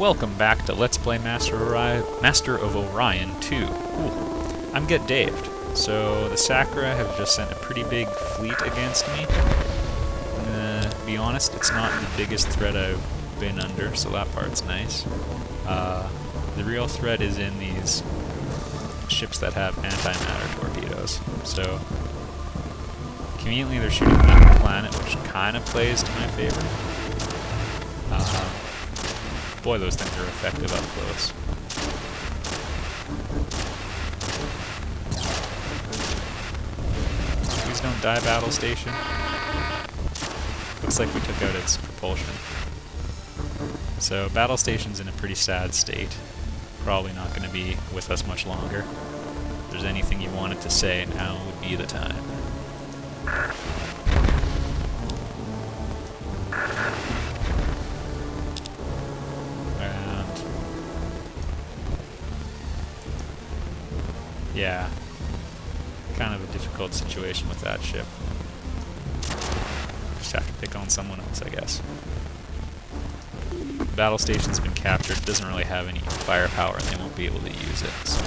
Welcome back to Let's Play Master of Orion 2. Ooh, I'm Get Daved. So the Sakkra have just sent a pretty big fleet against me. I'm gonna be honest, it's not the biggest threat I've been under, so that part's nice. The real threat is in these ships that have antimatter torpedoes. So conveniently they're shooting that planet, which kind of plays to my favor. Boy, those things are effective up close. Please don't die, battle station. Looks like we took out its propulsion. So battle station's in a pretty sad state. Probably not going to be with us much longer. If there's anything you wanted to say, now would be the time. Yeah, kind of a difficult situation with that ship. Just have to pick on someone else, I guess. The battle station's been captured. It doesn't really have any firepower, and they won't be able to use it. So.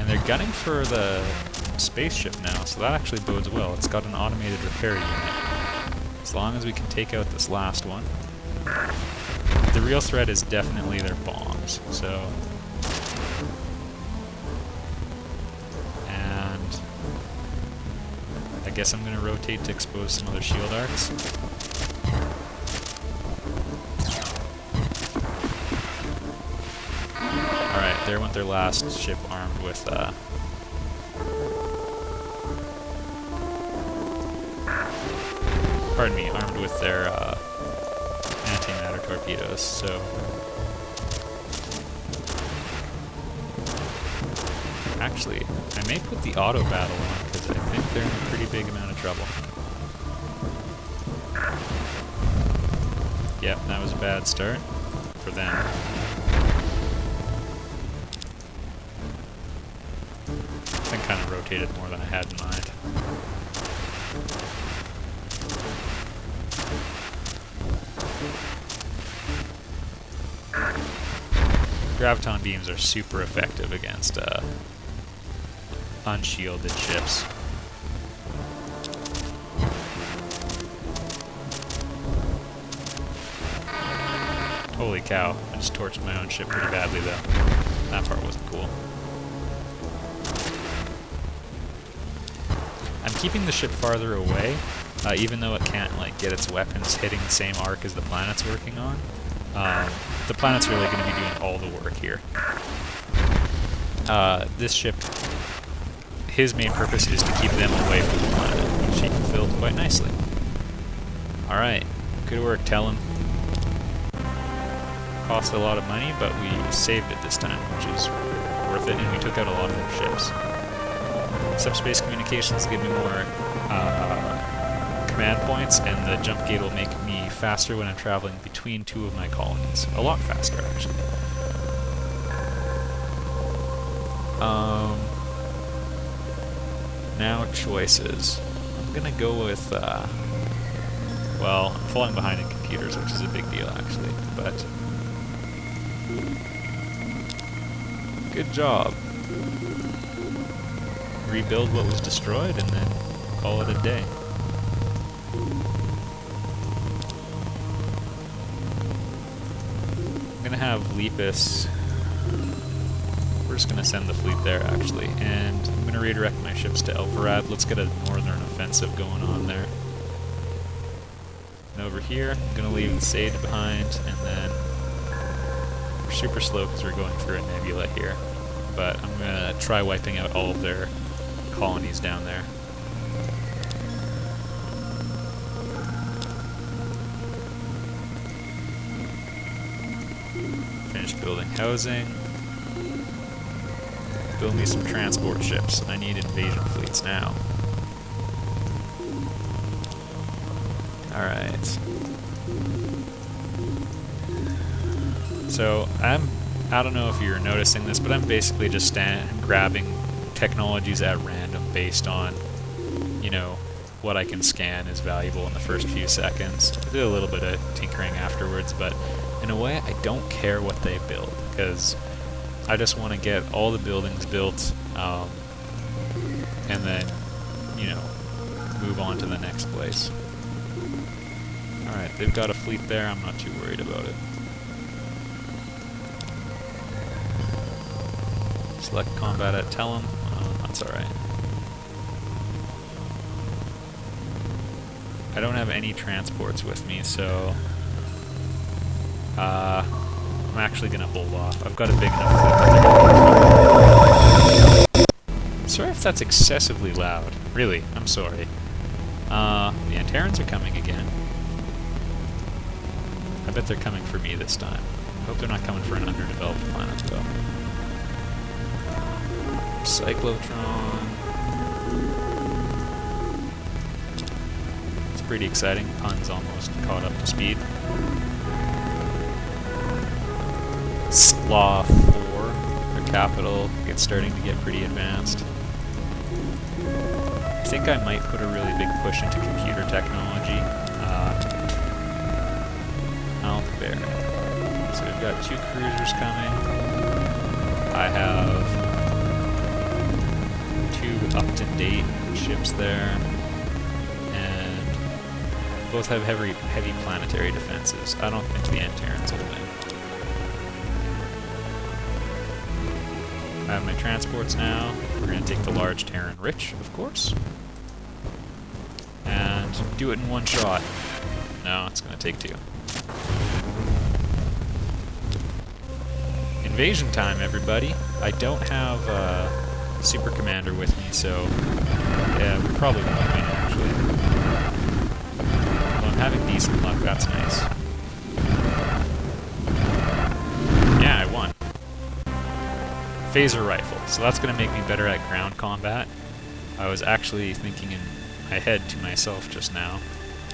And they're gunning for the spaceship now, so that actually bodes well. It's got an automated repair unit. As long as we can take out this last one. The real threat is definitely their bombs, so... I guess I'm going to rotate to expose some other shield arcs. Alright, there went their last ship armed with, pardon me, armed with their, antimatter torpedoes, so... Actually, I may put the auto battle on, because I think they're in a pretty big amount of trouble. Yep, that was a bad start for them. I think kind of rotated more than I had in mind. Graviton beams are super effective against, unshielded ships. Holy cow, I just torched my own ship pretty badly though. That part wasn't cool. I'm keeping the ship farther away, even though it can't like get its weapons hitting the same arc as the planet's working on. The planet's really going to be doing all the work here. This ship, his main purpose is to keep them away from the planet, which he fulfilled quite nicely. Alright, good work, tell him. Cost a lot of money, but we saved it this time, which is worth it, and we took out a lot of their ships. Subspace communications give me more command points, and the jump gate will make me faster when I'm traveling between two of my colonies. A lot faster, actually. Now choices. I'm gonna go with, well, I'm falling behind in computers, which is a big deal, actually, but... Good job. Rebuild what was destroyed, and then call it a day. I'm gonna have Lepus... We're just gonna send the fleet there, actually, and I'm gonna redirect my ships to Elvarad. Let's get a northern offensive going on there. And over here, I'm gonna leave the Sage behind, and then we're super slow because we're going through a nebula here. But I'm gonna try wiping out all of their colonies down there. Finish building housing. Build me some transport ships. I need invasion fleets now. Alright. So, I don't know if you're noticing this, but I'm basically just grabbing technologies at random based on, you know, what I can scan is valuable in the first few seconds. I did a little bit of tinkering afterwards, but in a way, I don't care what they build, because I just want to get all the buildings built, and then, you know, move on to the next place. Alright, they've got a fleet there, I'm not too worried about it. Select combat at Tellum, that's alright. I don't have any transports with me, so I'm actually going to hold off. I've got a big enough fleet. Sorry if that's excessively loud. Really, I'm sorry. The Antarans are coming again. I bet they're coming for me this time. I hope they're not coming for an underdeveloped planet, though. Cyclotron. It's pretty exciting. Pun's almost caught up to speed. Slaw 4, their capital, it's starting to get pretty advanced. I think I might put a really big push into computer technology. Aldebaran. So we've got 2 cruisers coming. I have 2 up-to-date ships there, and both have heavy planetary defenses. I don't think the Antarans will win. I have my transports now. We're going to take the large Terran Rich, of course. And do it in one shot. No, it's going to take 2. Invasion time, everybody. I don't have Super Commander with me, so yeah, we probably won't win, actually. Well, I'm having decent luck, that's nice. Yeah, I won. Phaser rifle, so that's going to make me better at ground combat. I was actually thinking in my head to myself just now,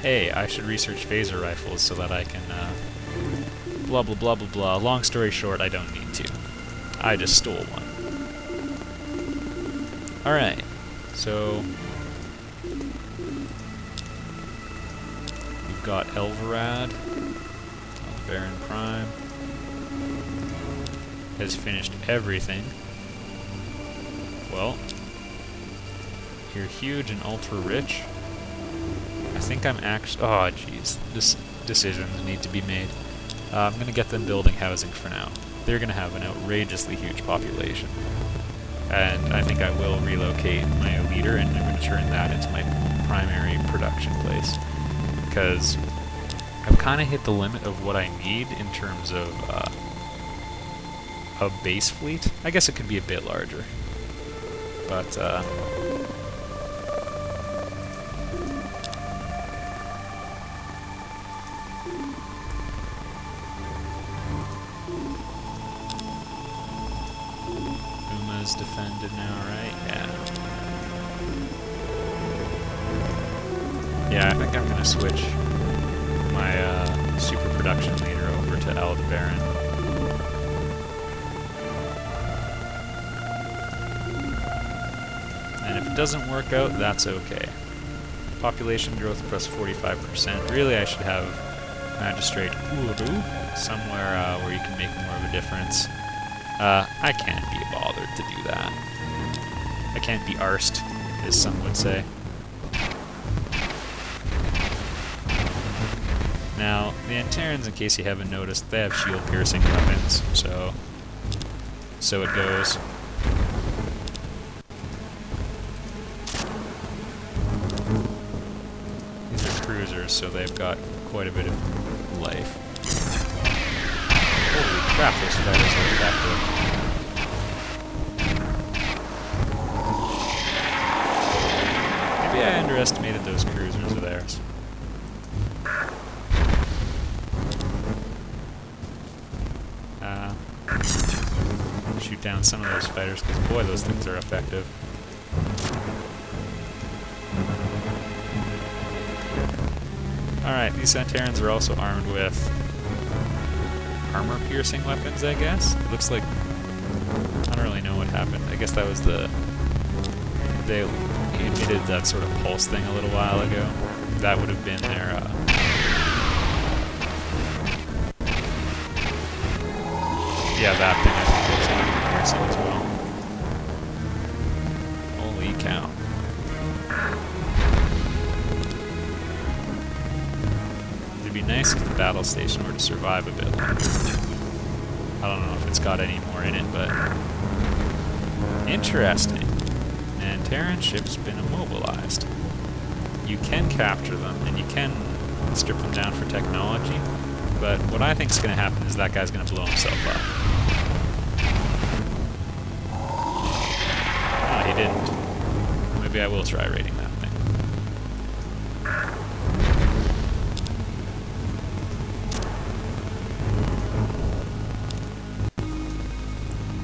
hey, I should research phaser rifles so that I can blah blah blah blah blah. Long story short, I don't need to. I just stole one. Alright, so we've got Elvarad, Baron Prime, has finished everything. Well, you're huge and ultra rich. I think I'm actually... oh, jeez. Decisions need to be made. I'm going to get them building housing for now. They're going to have an outrageously huge population. And I think I will relocate my leader, and I'm going to turn that into my primary production place. Because I've kind of hit the limit of what I need in terms of a base fleet. I guess it could be a bit larger. But, Uma's defended now, right? Yeah. Yeah, I think I'm gonna switch my super production leader over to Aldebaran. And if it doesn't work out, that's okay. Population growth plus 45%. Really, I should have Magistrate Uru somewhere where you can make more of a difference. I can't be bothered to do that. I can't be arsed, as some would say. Now, the Antarans, in case you haven't noticed, they have shield-piercing weapons, so it goes. These are cruisers, so they've got quite a bit of life. Holy crap, those fighters are effective. Maybe I underestimated those cruisers of theirs. Shoot down some of those fighters, because boy, those things are effective. Alright, these Antarans are also armed with armor-piercing weapons, I guess? It looks like... I don't really know what happened. I guess that was the... They He emitted that sort of pulse thing a little while ago. That would have been their, yeah, that thing I think was aggressive as well. Holy cow. It'd be nice if the battle station were to survive a bit longer. I don't know if it's got any more in it, but interesting. And Terran ship's been immobilized. You can capture them, and you can strip them down for technology, but what I think is going to happen is that guy's going to blow himself up. Ah, he didn't. Maybe I will try raiding that thing.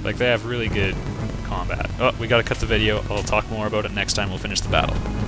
Like, they have really good combat. Oh, we gotta cut the video. I'll talk more about it next time we'll finish the battle.